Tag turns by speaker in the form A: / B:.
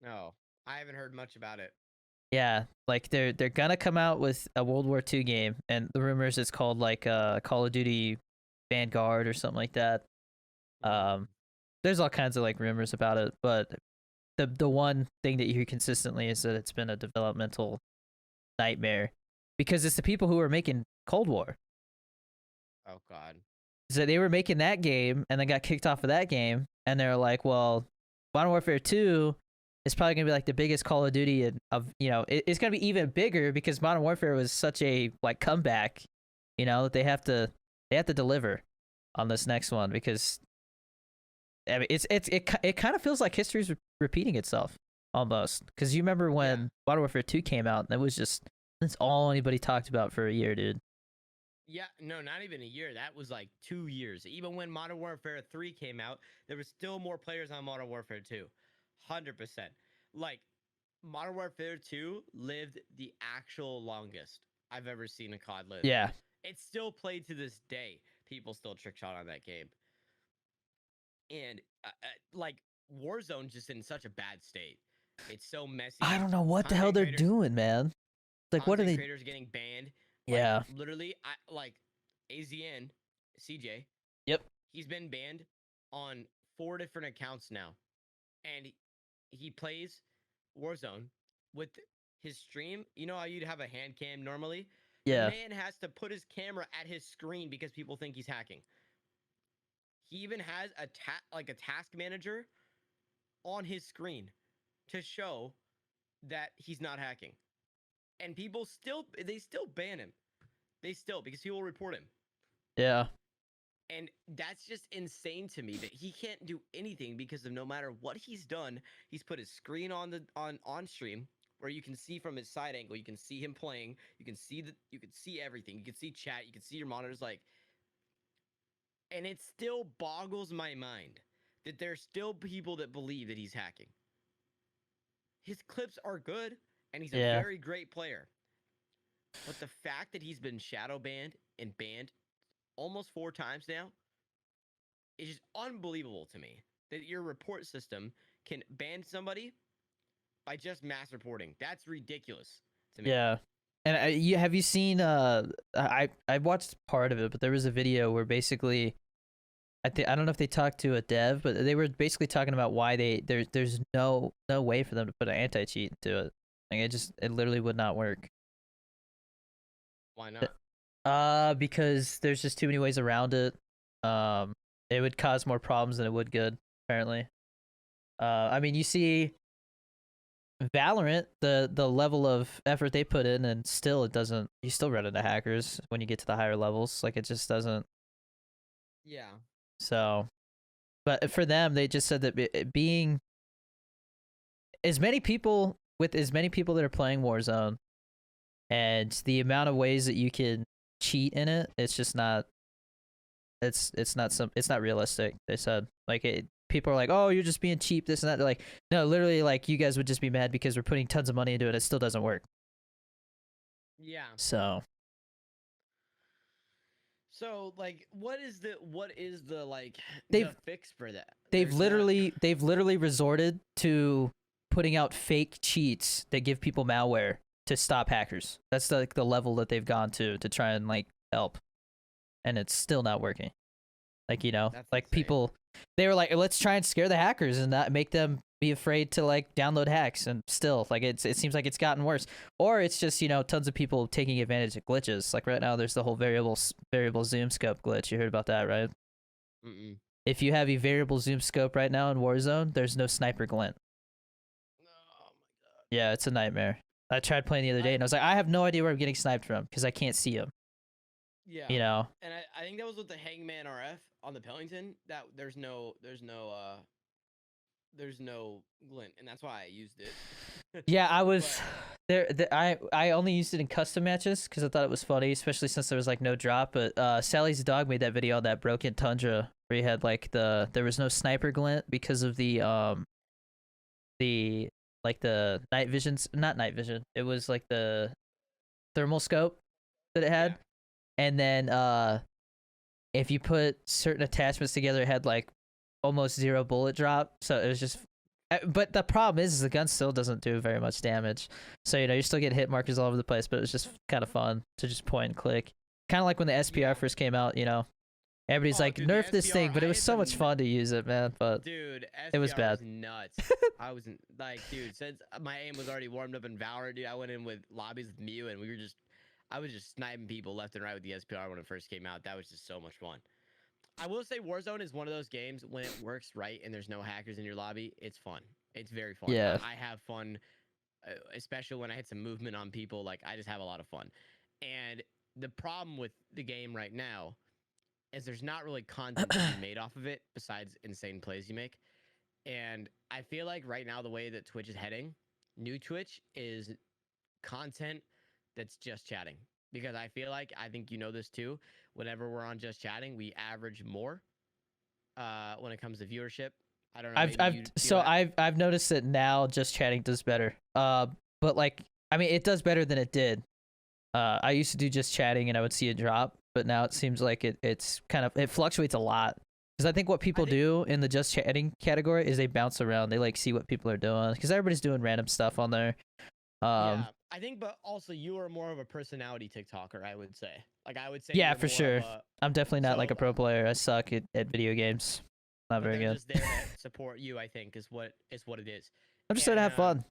A: No, I haven't heard much about it.
B: Yeah, like they're gonna come out with a World War II game, and the rumors it's called like Call of Duty Vanguard or something like that. Um, there's all kinds of like rumors about it, but the one thing that you hear consistently is that it's been a developmental nightmare because it's the people who are making Cold War.
A: Oh God.
B: So they were making that game and then got kicked off of that game, and they're like, well, Modern Warfare 2 is probably gonna be like the biggest Call of Duty of it's gonna be even bigger because Modern Warfare was such a like comeback, that they have to deliver on this next one because I mean it kind of feels like history's repeating itself almost because you remember when Modern Warfare 2 came out and it was just that's all anybody talked about for a year, dude.
A: Yeah, no, not even a year. That was like 2 years. Even when Modern Warfare 3 came out, there was still more players on Modern Warfare 2. 100%. Like, Modern Warfare 2 lived the actual longest I've ever seen a COD live.
B: Yeah.
A: It's still played to this day. People still trick shot on that game. And, like, Warzone's just in such a bad state. It's so messy.
B: I don't know what the hell they're doing, man. Like, what are they?
A: Creators getting banned.
B: Yeah.
A: Like, literally, like AZN, CJ.
B: Yep.
A: He's been banned on 4 different accounts now, and he plays Warzone with his stream. You know how you'd have a hand cam normally?
B: Yeah.
A: The man has to put his camera at his screen because people think he's hacking. He even has a task manager on his screen to show that he's not hacking. And people still ban him. Because people report him.
B: Yeah.
A: And that's just insane to me that he can't do anything because of no matter what he's done, he's put his screen on stream where you can see from his side angle, you can see him playing, you can see everything, you can see chat, you can see your monitors, like, and it still boggles my mind that there's still people that believe that he's hacking. His clips are good, and he's a very great player. But the fact that he's been shadow banned and banned almost 4 times now is just unbelievable to me. That your report system can ban somebody by just mass reporting. That's ridiculous to me.
B: Yeah. And have you seen I watched part of it, but there was a video where basically I don't know if they talked to a dev, but they were basically talking about why there's no way for them to put an anti-cheat into it. Like it literally would not work.
A: Why not?
B: Because there's just too many ways around it. It would cause more problems than it would good, apparently. I mean, you see Valorant, the level of effort they put in, and still it doesn't. You still run into hackers when you get to the higher levels. Like it just doesn't.
A: Yeah.
B: So, but for them, they just said that being as many people that are playing Warzone, and the amount of ways that you can cheat in it, it's just not. It's not realistic. They said people are like, oh, you're just being cheap, this and that. They're like, no, literally, like you guys would just be mad because we're putting tons of money into it. It still doesn't work.
A: Yeah.
B: So
A: like, what is the like the fix for that?
B: They've literally resorted to putting out fake cheats that give people malware to stop hackers. That's the level that they've gone to try and like help, and it's still not working. Like that's like insane. People, they were like, let's try and scare the hackers and not make them be afraid to like download hacks, and still like it seems like it's gotten worse. Or it's just tons of people taking advantage of glitches. Like right now, there's the whole variable zoom scope glitch. You heard about that, right?
A: Mm-mm.
B: If you have a variable zoom scope right now in Warzone, there's no sniper glint.
A: Oh my god.
B: Yeah, it's a nightmare. I tried playing the other day and I was like, I have no idea where I'm getting sniped from because I can't see him.
A: Yeah. And I think that was with the Hangman RF on the Pellington. That there's no glint, and that's why I used it.
B: Yeah, I was there. I only used it in custom matches because I thought it was funny, especially since there was like no drop. But Sally's dog made that video on that broken Tundra where he had like there was no sniper glint because of the night visions, not night vision. It was like the thermal scope that it had. Yeah. And then if you put certain attachments together, it had like almost 0 bullet drop. So it was just But the problem is the gun still doesn't do very much damage. So, you know, you still get hit markers all over the place, but it was just kind of fun to just point and click. Kind of like when the SPR first came out, you know. Everybody's like,
A: dude, the
B: nerf this thing,
A: SPR,
B: but it
A: I
B: was
A: had
B: so
A: some
B: much fun to use it, man. But
A: Dude,
B: it was
A: SPR
B: bad.
A: nuts. I wasn't like, dude, since my aim was already warmed up in Valorant, dude, I went in with lobbies with Mew, and I was just sniping people left and right with the SPR when it first came out. That was just so much fun. I will say Warzone is one of those games when it works right and there's no hackers in your lobby. It's fun. It's very fun.
B: Yeah.
A: I have fun, especially when I hit some movement on people. Like, I just have a lot of fun. And the problem with the game right now is there's not really content to be made off of it besides insane plays you make. And I feel like right now the way that Twitch is heading, new Twitch is content that's just chatting. Because I feel like, I think you know this too, whenever we're on just chatting, we average more when it comes to viewership. I don't know.
B: I've noticed that now just chatting does better. But like, I mean, it does better than it did. I used to do just chatting and I would see a drop, but now it seems like it fluctuates a lot. Because I think what people do in the just chatting category is they bounce around. They like see what people are doing because everybody's doing random stuff on there.
A: Yeah, I think, but also you are more of a personality TikToker, I would say. Like, I would say.
B: Yeah, for sure. I'm definitely not like a pro player. I suck at video games. Not very good.
A: Just there to support you, I think, is what it is.
B: I'm just there to have fun.